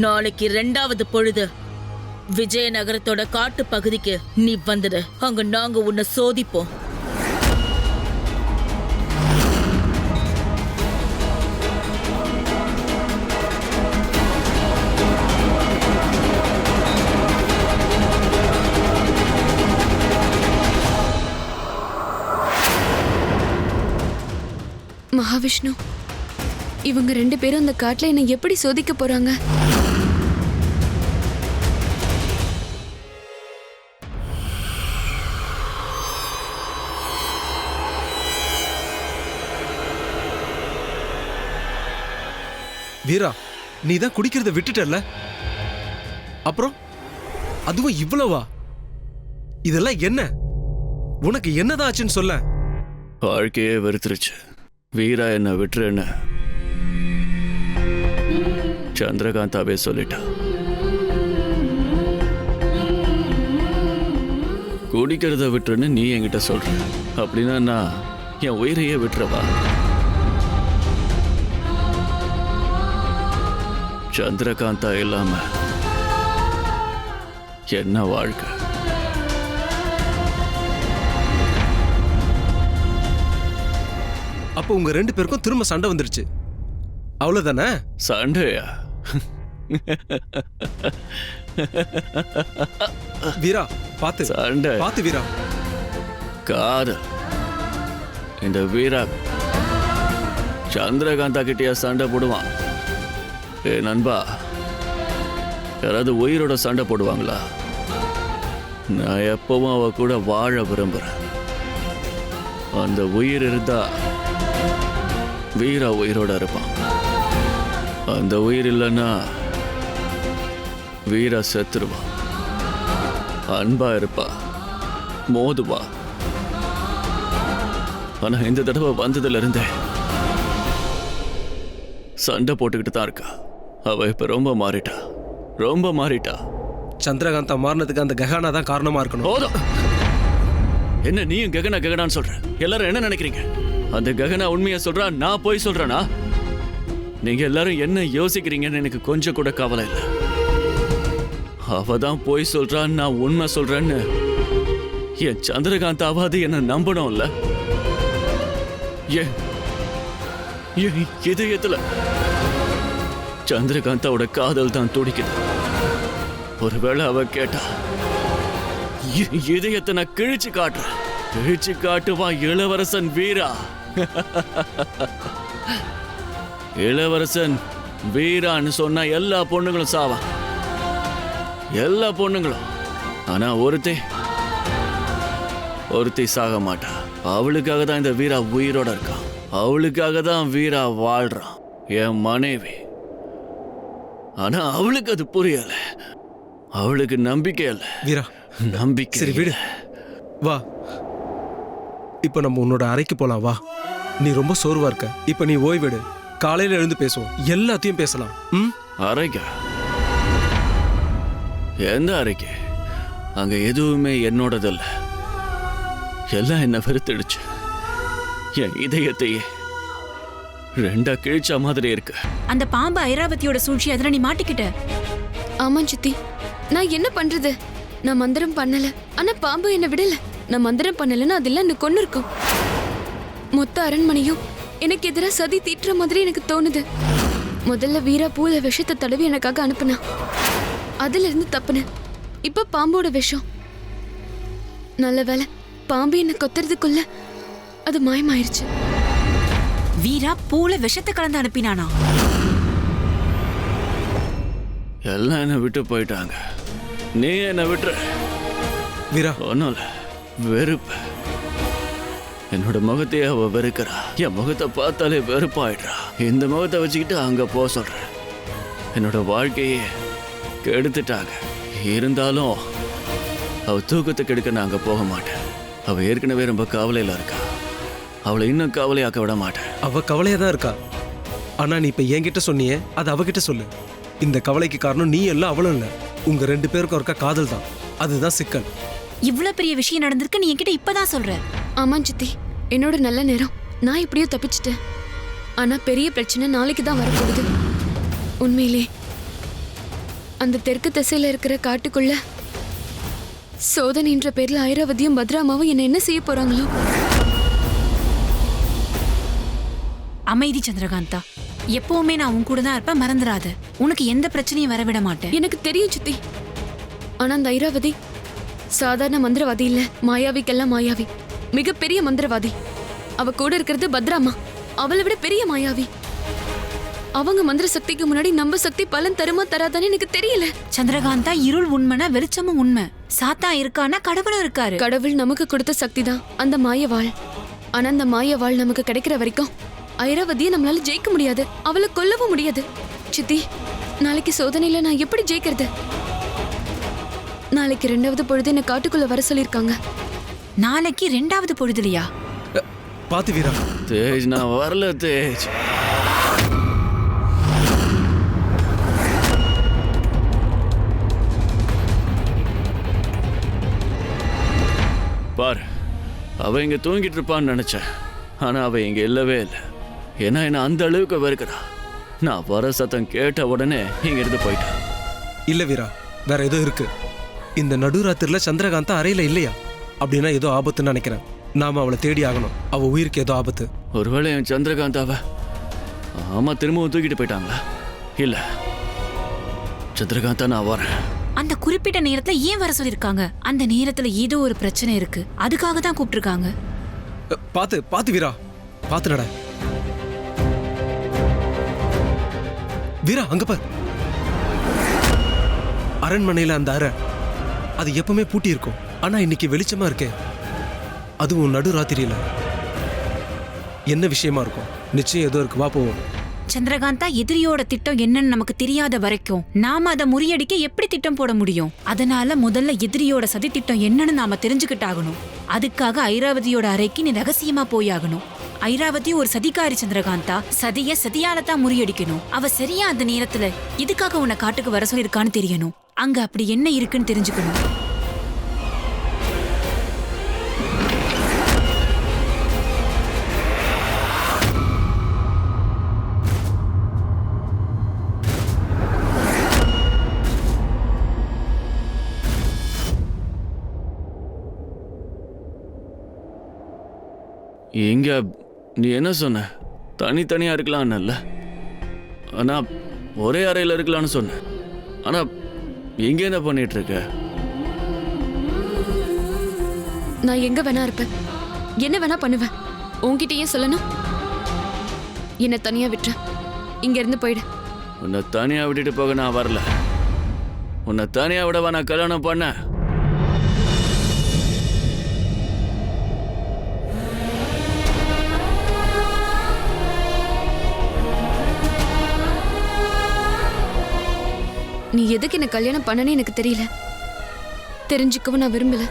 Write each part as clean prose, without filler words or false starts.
நாளைக்கு 2வது பொழுது விஜயநகரத்தோட காட்டு பகுதிக்கு நீ வந்துடு. அங்க நாங்க உன்னை சோதிப்போம். மகாவிஷ்ணு, இவங்க 2 பேரும் அந்த காட்டுல என்னை எப்படி சோதிக்க போறாங்க? வீரா, நீ தான் குடிக்கிறத விட்டுட்டல்ல, அப்புறம் அதுவும் இவ்வளவா? இதெல்லாம் என்ன? உனக்கு என்னதான் ஆச்சுன்னு சொல்ல. வாழ்க்கையே வெறுத்துருச்சு. வீரா என்ன விட்டுருன்னு சந்திரகாந்தாவே சொல்லிட்டா. குடிக்கிறத விட்டுருன்னு நீ என்கிட்ட சொல்ற. அப்படின்னா நான் என் உயிரையே விட்டுறவா? சந்திரகாந்தா இல்லாம என்ன வாழ்க்கை? அப்போ உங்க 2 பேருக்கும் திரும்ப சண்டை வந்துருச்சு, அவ்வளவுதானே? சண்டையா? வீரா பாத்து, சண்டை பாத்து வீரா. காதல். இந்த வீரா சந்திரகாந்தா கிட்டயா சண்டை போடுவான்? ஏ நண்பா, யாராவது உயிரோட சண்டை போடுவாங்களா? நான் எப்பவும் அவ கூட வாழ விரும்புறேன். அந்த உயிர் இருந்தா வீரா உயிரோட இருப்பான். அந்த உயிர் இல்லைன்னா வீரா செத்துருவான். அன்பா இருப்பா, மோதுவா. ஆனா இந்த தடவை வந்ததுல இருந்தே சண்டை போட்டுக்கிட்டு தான் இருக்கா. அவ இப்ப ரொம்ப மாறிட்டா, ரொம்ப மாறிட்டா. சந்திரகாந்தா மாறினதுக்கு அந்த ககானா தான் காரணமா இருக்கணும். போதும். என்ன நீயும் ககனா ககனான்னு சொல்ற? எல்லாரும் என்ன நினைக்கிறீங்க? அந்த ககனா உண்மையா சொல்றா, நான் போய் சொல்றேனா? நீங்க எல்லாரும் என்ன யோசிக்கிறீங்கன்னு எனக்கு கொஞ்சம் கூட கவலை இல்லை. அவதான் போய் சொல்றான், நான் உண்மை சொல்றேன்னு என் சந்திரகாந்தாவாது என்ன நம்பணும்ல? ஏன் இதயத்துல சந்திரகாந்தாவோட காதல் தான் துடிக்குது. ஒருவேளை அவ கேட்டா இதயத்தை நான் கிழிச்சு காட்டுறேன். கிழிச்சு காட்டுவா இளவரசன் வீரா. இளவரசன் வீரான்னு சொன்னா எல்லா பொண்ணுங்களும் சாவா, எல்லா பொண்ணுங்களும். ஆனா ஒருத்தி சாக மாட்டா. அவளுக்காக தான் இந்த வீரா உயிரோட இருக்கான். அவளுக்காக தான் வீரா வாழ்றான், என் மனைவி. ஆனா அவளுக்கு அது புரியல. அவளுக்கு நம்பிக்கை இல்ல. வீரா, நம்பிக்கை. சரி விடு, வா. இப்ப நம்ம உன்னோட அறைக்கு போலாம், வா. நீ ரொம்ப சோர்வா இருக்க, இப்ப நீ ஓய்வெடு. காலையில எழுந்து பேசுவோம், எல்லாத்தையும் பேசலாம். அறைக்கா? எந்த அறைக்கு? அங்க எதுவுமே என்னோடதில்ல. எல்லாம் என்ன வெறுத்துடுச்சு. என் இதயத்தையே 2 கிழிச்ச மாதிரி இருக்கு. அந்த பாம்பு ஐராவதியோட சூழ்ச்சி, அதுல நீ மாட்டிக்கிட்ட. ஆமா சித்தி, நான் என்ன பண்றது? நான் மந்திரம் பண்ணல, ஆனா பாம்பு என்ன விடல. நான் மந்திரம் பண்ணலன்னா அதெல்லாம் என்ன கொன்னு இருக்கும். மொத்த அரண்மனையும் எனக்கு எதிராக சதி தீட்டுற மாதிரி எனக்கு தோணுது. முதல்ல வீரா பூல விஷத்தை தடவி எனக்காக அனுப்புனா, அதுல இருந்து தப்புனேன். இப்ப பாம்போட விஷம். நல்ல வேலை, பாம்பு என்ன கொத்துறதுக்குள்ள அது மாயமாயிருச்சு. வீரா பூல விஷத்தை கலந்து அனுப்பினானா? எல்லாம் என்ன விட்டு போயிட்டாங்க. நீ என்ன விட்டுற? வீரா, ஒன்னும் இல்ல, வெறுப்பு. என்னோட முகத்தையே அவ வெறுக்கிறா. என் முகத்தை பார்த்தாலே வெறுப்பாயிடுறா. இந்த முகத்தை வச்சுக்கிட்டு அங்க போக சொல்றேன். என்னோட வாழ்க்கையே கெடுத்துட்டாங்க. இருந்தாலும் அவ தூக்கத்தை கெடுக்க நான் அங்க போக மாட்டேன். அவ ஏற்கனவே ரொம்ப கவலையில இருக்கா. அவளை இன்னும் கவலையாக்க விட மாட்டேன். அவ கவலையா தான் இருக்கா. ஆனா நீ இப்ப என்கிட்ட சொன்னியே, அது அவகிட்ட சொல்லு. இந்த கவலைக்கு காரணம் நீ எல்லாம் அவளும் இல்ல, உங்க 2 பேருக்கும் இருக்க காதல் தான். அதுதான் சிக்கல். இவ்வளவு பெரிய விஷயம் நடந்திருக்கு, நீ என்கிட்ட இப்பதான் சொல்ற? ஆமா சித்தி, என்னோட நல்ல நேரம். நான் இப்படியோ தப்பிச்சிட்டேன். ஆனா பெரிய பிரச்சனை நாளைக்கு தான் வரப்போகுது. உண்மையிலே அந்த தெற்கு திசையில இருக்கிற காட்டுக்குள்ள சோதனைன்ற பேர்ல ஐராவதியும் பத்ராமாவும் என்ன என்ன செய்ய போறாங்களோ? அமைதி சந்திரகாந்தா, எப்பவுமே நான் உன் கூட தான் இருப்பேன், மறந்துடாத. உனக்கு எந்த பிரச்சனையும் வரவிட மாட்டேன். எனக்கு தெரியும் சித்தி. ஆனா அந்த ஐராவதி சாதாரண மந்திரவாதி இல்ல, மாயாவிக்கெல்லாம் மாயாவி, மிகப்பெரிய மந்திரவாதி. அவ கூட இருக்கிறது பத்ராமா, அவளை விட பெரிய மாயாவி. அவங்க மந்திர சக்திக்கு முன்னாடி நம்ம சக்தி பலன் தருமா தராதான்னு எனக்கு தெரியல. சந்திரகாந்தா, இருள் உண்மைனா வெளிச்சமும் உண்மை. சாத்தா இருக்கானா கடவுளும் இருக்காரு. கடவுள் நமக்கு கொடுத்த சக்தி தான் அந்த மாயவாள். ஆனா அந்த மாயவாள் நமக்கு கிடைக்கிற வரைக்கும் ஐராவதியை நம்மளால ஜெயிக்க முடியாது, அவளை கொல்லவும் முடியாது. சித்தி, நாளைக்கு சோதனையில நான் எப்படி ஜெயிக்கிறது? நாளைக்கு 2வது பொழுது என்ன காட்டுக்குள்ள வர சொல்லிருக்காங்க. நாளைக்கு 2வது பொழுதுலையா? பாத்து வீரா. தேஜ், நான் வரல தேஜ். பாரு, அவ இங்க தூங்கிட்டு இருப்பான்னு நினைச்சேன். ஆனா அவ இங்க இல்லவே இல்லை. ஏன்னா என்ன அந்த அளவுக்கு வெறுக்கிறா. நான் வர சத்தம் கேட்ட உடனே இங்க இருந்து போயிட்டான். இல்ல வீரா, வேற ஏதோ இருக்கு. இந்த நடுராத்திரில சந்திரகாந்தா அறையில இல்லையா? அப்படின்னா ஏதோ ஆபத்துன்னு நினைக்கிறேன். நாம அவளை தேடி ஆகணும். அவ உயிருக்கு ஏதோ ஆபத்து. ஒருவேளை என் சந்திரகாந்தாவ ஆமா திரும்பவும் தூக்கிட்டு போயிட்டாங்களா? இல்ல சந்திரகாந்தா, நான் வரேன். அந்த குறிப்பிட்ட நேரத்துல ஏன் வர சொல்லிருக்காங்க? அந்த நேரத்துல ஏதோ ஒரு பிரச்சனை இருக்கு, அதுக்காக தான் கூப்பிட்டுருக்காங்க. பாத்து பாத்து வீரா, பாத்து நட. வீரா, அங்க பார். அரண்மனையில அந்த அறை அது எப்பவுமே பூட்டி இருக்கும். ஆனா இன்னைக்கு வெளிச்சமா இருக்கே, அதுவும் நடுராத்திரியில. என்ன விஷயமா இருக்கும்? நிச்சயம் ஏதோ இருக்கு, வா போவோம். சந்திரகாந்தா, எதிரியோட திட்டம் என்னன்னு நமக்கு தெரியாத வரைக்கும் நாம அதை முறியடிக்க எப்படி திட்டம் போட முடியும்? அதனால முதல்ல எதிரியோட சதி திட்டம் என்னன்னு நாம தெரிஞ்சுக்கிட்டாகணும். அதுக்காக ஐராவதியோட அறைக்கு நீ ரகசியமா போயாகணும். ஐராவதி ஒரு சதிகாரி சந்திரகாந்தா, சதிய சதியால தான் முறியடிக்கணும். அவ சரியா அந்த நேரத்துல இதுக்காக உன்னை காட்டுக்கு வர சொல்லிருக்கான்னு தெரியணும். அங்க அப்படி என்ன இருக்குன்னு தெரிஞ்சுக்கணும். இங்க நீ என்ன சொன்ன? தனித்தனியா இருக்கலாம்ல. ஆனா ஒரே அறையில இருக்கலாம்னு சொன்ன. ஆனா இங்க என்ன பண்ணிட்டு இருக்க? நான் எங்க வேணா இருப்பேன், என்ன வேணா பண்ணுவேன். உன்கிட்டயே சொல்லணும்? என்ன தனியா விட்டுற, இங்க இருந்து போயிடு. உன்னை தனியா விட்டுட்டு போக நான் வரல. உன்னை தனியா விடவா நான் கல்யாணம் பண்ண? நீ எதுக்கு என்ன கல்யாணம் பண்ணனே எனக்கு தெரியல. தெரிஞ்சுக்கவும் நான் விரும்பல.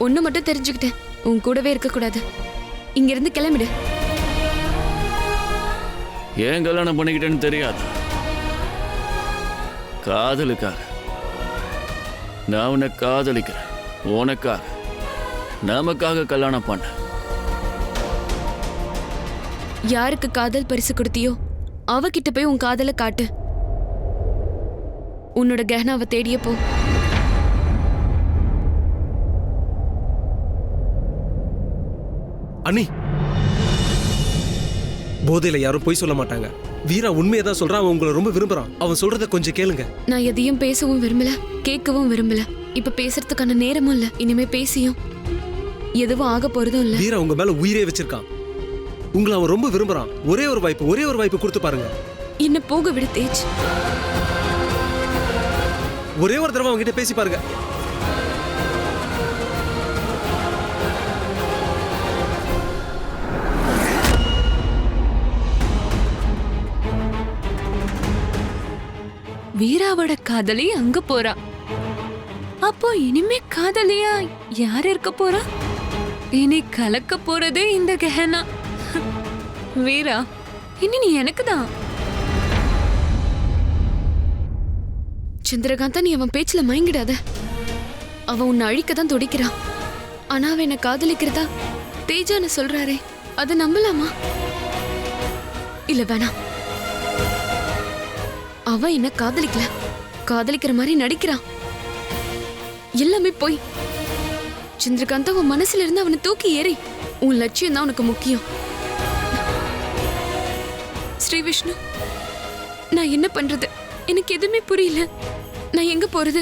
ஒண்ணு மட்டும் தெரிஞ்சுக்கிட்டேன், உன் கூடவே இருக்க கூடாது. இங்க இருந்து கிளம்பிடு. ஏன் கல்யாணம் பண்ணிக்கிட்டேன்னு தெரியாது. காதலுக்காக. நான் உன்னை காதலிக்கிறேன். உனக்காக, நமக்காக கல்யாணம் பண்ண. யாருக்கு காதல் பரிசு கொடுத்தியோ அவகிட்ட போய் உன் காதலை காட்டு. உன்னோட கஹனாவை தேடிய போ. அண்ணி, போதையில யாரும் பொய் சொல்ல மாட்டாங்க. வீரா உண்மையை தான் சொல்றான். அவன் உங்களை ரொம்ப விரும்புறான். அவன் சொல்றத கொஞ்சம் கேளுங்க. நான் எதையும் பேசவும் விரும்பல, கேட்கவும் விரும்பல. இப்ப பேசுறதுக்கான நேரமும் இல்ல. இனிமே பேசியும் எதுவும் ஆக போறதும் இல்ல. வீரா உங்க மேல உயிரே வச்சிருக்கான். உங்களை அவன் ரொம்ப விரும்புறான். ஒரே ஒரு வாய்ப்பு கொடுத்து பாருங்க. என்ன போக விடு தேஜ். ஒரே ஒரு தடவை அவங்ககிட்ட பேசி பாருங்க. வீராவோட காதலி அங்க போறா. அப்போ இனிமே காதலியா யார் இருக்க போறா? இனி கலக்க போறதே இந்த கஹனா. வீரா, இனி நீ எனக்கு தான். சந்திரகாந்தா, நீ அவன் பேச்சுல மயங்கிடாத. அவன் உன்னை அழிக்கதான் துடிக்கிறான். ஆனா அவன் என்ன காதலிக்கிறதா தேஜான்னு சொல்றாரே, அதை நம்பலாமா? இல்ல வேணாம். அவன் என்ன காதலிக்கல, காதலிக்கிற மாதிரி நடிக்கிறான். எல்லாமே போய். சந்திரகாந்தா, உன் மனசுல இருந்து அவனை தூக்கி ஏறி. உன் லட்சியம் தான் உனக்கு முக்கியம். ஸ்ரீ விஷ்ணு, நான் என்ன பண்றது? எனக்கு எதுவுமே புரியல. நான் எங்க போறது?